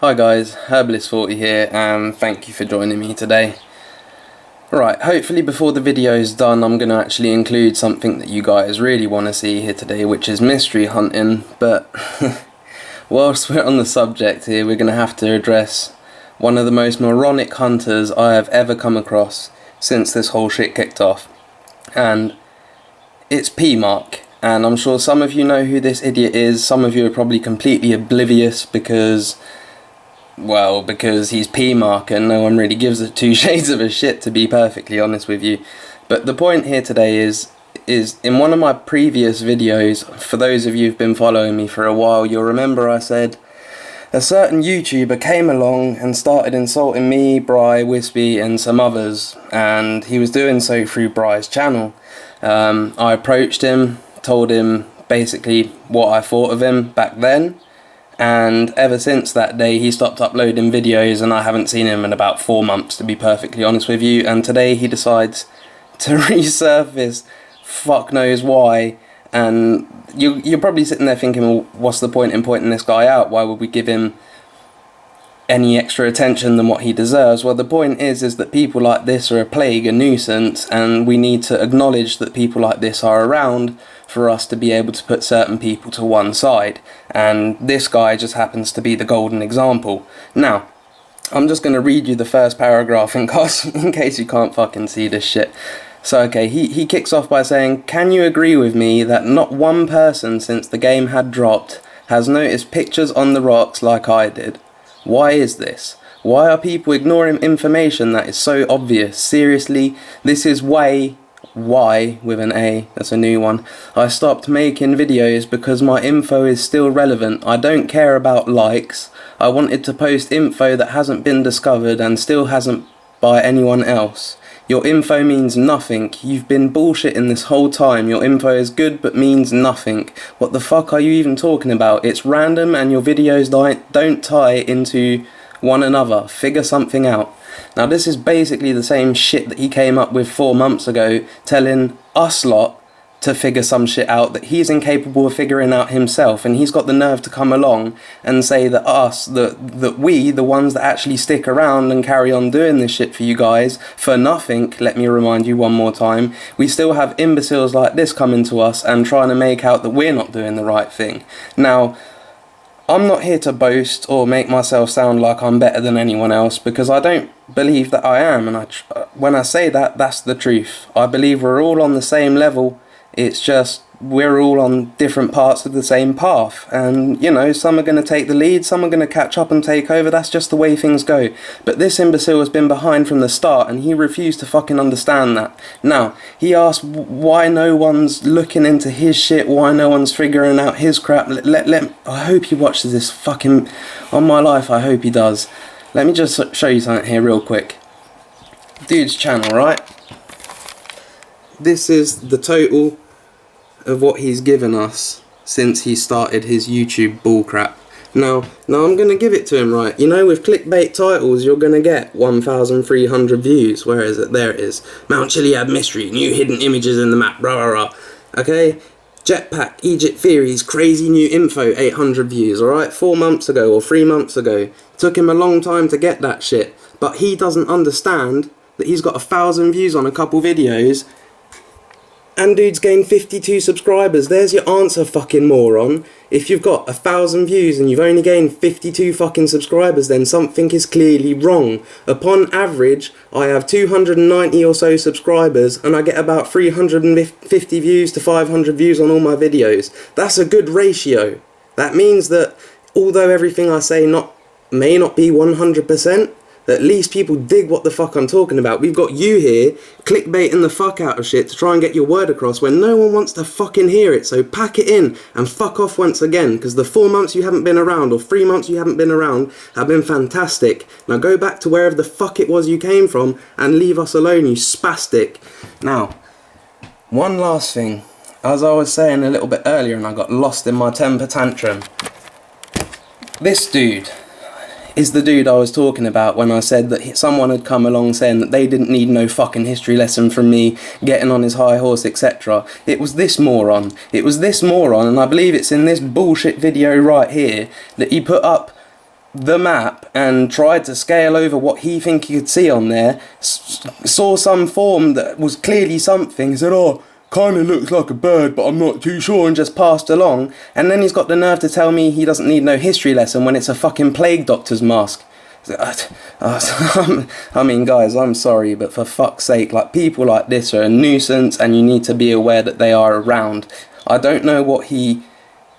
Hi guys, Herbalist40 here, and thank you for joining me today. Right, hopefully before the video is done I'm going to actually include something that you guys really want to see here today, which is mystery hunting, but whilst we're on the subject here, we're going to have to address one of the most moronic hunters I have ever come across since this whole shit kicked off, and it's P-Mark. And I'm sure some of you know who this idiot is, some of you are probably completely oblivious because he's P-Mark and no one really gives a two shades of a shit, to be perfectly honest with you. But the point here today is in one of my previous videos, for those of you who've been following me for a while, you'll remember I said a certain YouTuber came along and started insulting me, Bry, Wispy and some others, and he was doing so through Bry's channel. I approached him, told him basically what I thought of him back then, and ever since that day he stopped uploading videos and I haven't seen him in about 4 months, to be perfectly honest with you. And today he decides to resurface, fuck knows why, and you're probably sitting there thinking, well, what's the point in pointing this guy out? Why would we give him any extra attention than what he deserves? Well, the point is that people like this are a plague, a nuisance, and we need to acknowledge that people like this are around for us to be able to put certain people to one side, and this guy just happens to be the golden example. Now, I'm just going to read you the first paragraph in case you can't fucking see this shit. So okay, he kicks off by saying, "Can you agree with me that not one person since the game had dropped has noticed pictures on the rocks like I did? Why is this? Why are people ignoring information that is so obvious? Seriously, this is why with an A, that's a new one. I stopped making videos because my info is still relevant. I don't care about likes. I wanted to post info that hasn't been discovered and still hasn't by anyone else. Your info means nothing. You've been bullshitting this whole time. Your info is good but means nothing. What the fuck are you even talking about? It's random and your videos don't tie into one another. Figure something out." Now this is basically the same shit that he came up with 4 months ago, telling us lot to figure some shit out that he's incapable of figuring out himself, and he's got the nerve to come along and say that we, the ones that actually stick around and carry on doing this shit for you guys, for nothing. Let me remind you one more time, we still have imbeciles like this coming to us and trying to make out that we're not doing the right thing. Now, I'm not here to boast or make myself sound like I'm better than anyone else, because I don't believe that I am, and when I say that, that's the truth. I believe we're all on the same level. It's just we're all on different parts of the same path, and you know, some are going to take the lead, some are going to catch up and take over. That's just the way things go. But this imbecile has been behind from the start and he refused to fucking understand that. Now, he asked why no one's looking into his shit, why no one's figuring out his crap. I hope he watches this fucking, on my life I hope he does. Let me just show you something here real quick. Dude's channel, right? This is the total of what he's given us since he started his YouTube bullcrap. Now I'm going to give it to him, right? You know, with clickbait titles you're going to get 1,300 views. Where is it? There it is. Mount Chiliad mystery, new hidden images in the map, rah rah rah. Okay? Jetpack, Egypt theories, crazy new info, 800 views, alright? 4 months ago or 3 months ago. Took him a long time to get that shit. But he doesn't understand that he's got 1,000 views on a couple videos, and dude's gained 52 subscribers. There's your answer, fucking moron. If you've got 1,000 views and you've only gained 52 fucking subscribers, then something is clearly wrong. Upon average, I have 290 or so subscribers and I get about 350 views to 500 views on all my videos. That's a good ratio. That means that although everything I say may not be 100%, at least people dig what the fuck I'm talking about. We've got you here clickbaiting the fuck out of shit to try and get your word across when no one wants to fucking hear it. So pack it in and fuck off once again, because the 4 months you haven't been around or 3 months you haven't been around have been fantastic. Now go back to wherever the fuck it was you came from and leave us alone, you spastic. Now, one last thing. As I was saying a little bit earlier and I got lost in my temper tantrum, this dude is the dude I was talking about when I said that someone had come along saying that they didn't need no fucking history lesson from me, getting on his high horse, etc. It was this moron. And I believe it's in this bullshit video right here that he put up the map and tried to scale over what he think he could see on there, saw some form that was clearly something, he said, oh, kind of looks like a bird, but I'm not too sure, and just passed along. And then he's got the nerve to tell me he doesn't need no history lesson when it's a fucking plague doctor's mask. I mean, guys, I'm sorry, but for fuck's sake, like, people like this are a nuisance, and you need to be aware that they are around. I don't know what he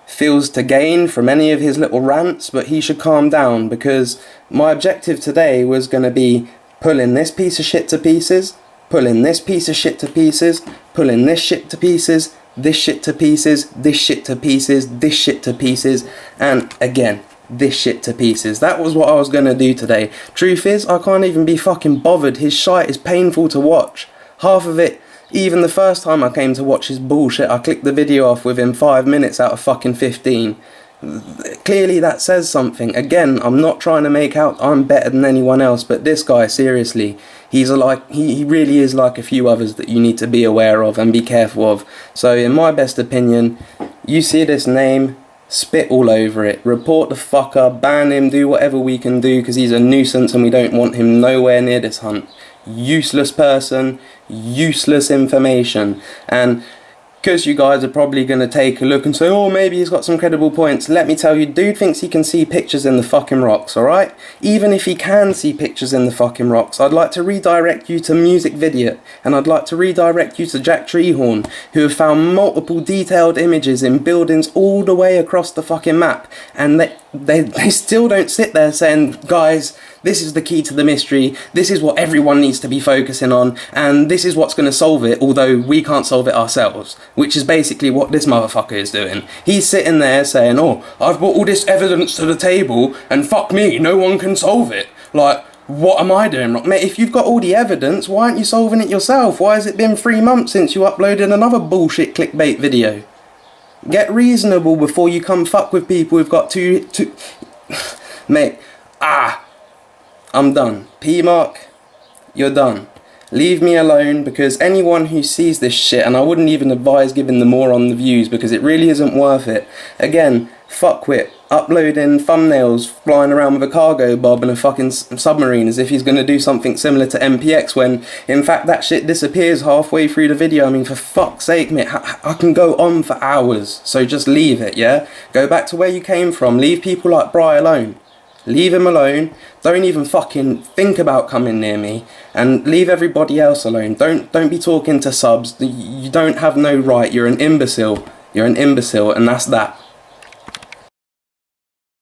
feels to gain from any of his little rants, but he should calm down, because my objective today was going to be pulling this piece of shit to pieces, pulling this piece of shit to pieces, pulling this shit to pieces, this shit to pieces, this shit to pieces, this shit to pieces, and again, this shit to pieces. That was what I was going to do today. Truth is, I can't even be fucking bothered. His shite is painful to watch. Half of it, even the first time I came to watch his bullshit, I clicked the video off within 5 minutes out of fucking 15. Clearly that says something. Again, I'm not trying to make out I'm better than anyone else, but this guy, seriously, he's he really is like a few others that you need to be aware of and be careful of. So in my best opinion, you see this name, spit all over it, report the fucker, ban him, do whatever we can do, because he's a nuisance and we don't want him nowhere near this hunt. Useless person, useless information. And because you guys are probably going to take a look and say, oh, maybe he's got some credible points, let me tell you, dude thinks he can see pictures in the fucking rocks, alright? Even if he can see pictures in the fucking rocks, I'd like to redirect you to Music Video, and I'd like to redirect you to Jack Treehorn, who have found multiple detailed images in buildings all the way across the fucking map, and they still don't sit there saying, guys, this is the key to the mystery, this is what everyone needs to be focusing on, and this is what's going to solve it, although we can't solve it ourselves, which is basically what this motherfucker is doing. He's sitting there saying, oh, I've brought all this evidence to the table, and fuck me, no one can solve it. Like, what am I doing wrong? Mate, if you've got all the evidence, why aren't you solving it yourself? Why has it been 3 months since you uploaded another bullshit clickbait video? Get reasonable before you come fuck with people who've got two... Mate, I'm done. P-Mark, you're done. Leave me alone, because anyone who sees this shit, and I wouldn't even advise giving them more on the views, because it really isn't worth it. Again, fuckwit, uploading thumbnails, flying around with a cargo bob and a fucking submarine as if he's going to do something similar to MPX, when in fact that shit disappears halfway through the video. I mean, for fuck's sake, mate, I can go on for hours, so just leave it, yeah? Go back to where you came from. Leave people like Bri alone. Leave him alone. Don't even fucking think about coming near me, and leave everybody else alone. Don't be talking to subs. You don't have no right. You're an imbecile. You're an imbecile, and that's that.